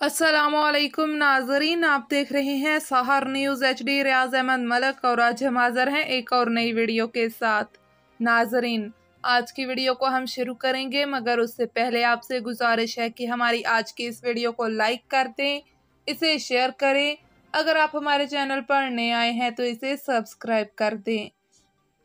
अस्सलामुअलैकुम नाजरीन, आप देख रहे हैं सहर न्यूज़ HD। रियाज अहमद मलक और आज हम हाज़िर हैं एक और नई वीडियो के साथ। नाजरीन, आज की वीडियो को हम शुरू करेंगे, मगर उससे पहले आपसे गुजारिश है कि हमारी आज की इस वीडियो को लाइक कर दें, इसे शेयर करें। अगर आप हमारे चैनल पर नए आए हैं तो इसे सब्सक्राइब कर दें।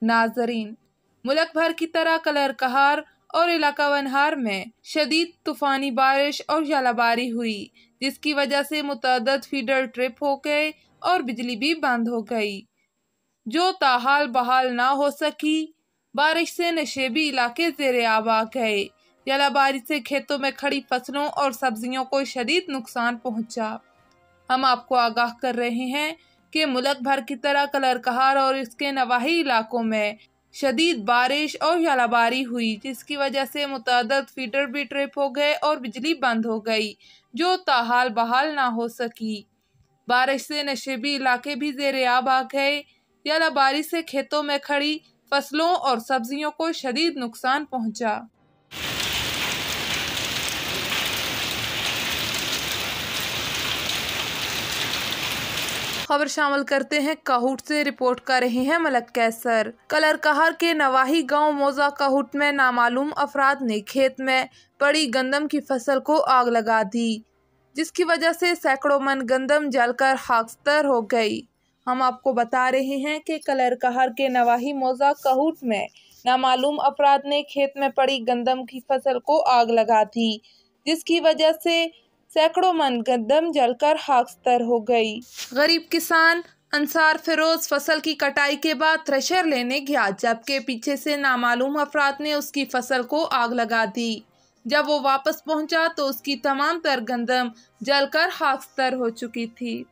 नाजरीन, मुल्क भर की तरह कलर कहार और इलाका वनहार में शदीद तूफ़ानी बारिश और जलाबारी हुई, जिसकी वजह से मुतअद्दिद फीडर ट्रिप हो गए और बिजली भी बंद हो गई, जो ताहाल बहाल ना हो सकी। बारिश से नशेबी इलाके ज़ेर-ए-आब आ गए। जलाबारी से खेतों में खड़ी फसलों और सब्जियों को शदीद नुकसान पहुंचा। हम आपको आगाह कर रहे हैं कि मुल्क भर की तरह कलर कहार और इसके नवाही इलाकों में शदीद बारिश और जलाबारी हुई, जिसकी वजह से मुतअद्दिद फीडर भी ट्रिप हो गए और बिजली बंद हो गई, जो ताहाल बहाल ना हो सकी। बारिश से नशेबी इलाके भी ज़ेर-ए-आब आ गए। जलाबारी से खेतों में खड़ी फसलों और सब्जियों को शदीद नुकसान पहुंचा। खबर शामिल करते हैं काहुट से। रिपोर्ट कर रहे हैं मलक कैसर। कलर कहर के नवाही गांव मोजा काहुट में नामालूम अफराद ने खेत में पड़ी गंदम की फसल को आग लगा दी, जिसकी वजह से सैकड़ों मन गंदम जलकर खाकस्तर हो गई। हम आपको बता रहे हैं कि कलर कहर के नवाही मोजा काहुट में नामालूम अफराद ने खेत में पड़ी गंदम की फसल को आग लगा दी, जिसकी वजह से सैकड़ों मन गंदम जलकर खाकस्तर हो गई। गरीब किसान अंसार फिरोज फसल की कटाई के बाद थ्रेशर लेने गया, जबकि पीछे से नामालूम अफराद ने उसकी फसल को आग लगा दी। जब वो वापस पहुंचा तो उसकी तमाम तर गंदम जलकर खाकस्तर हो चुकी थी।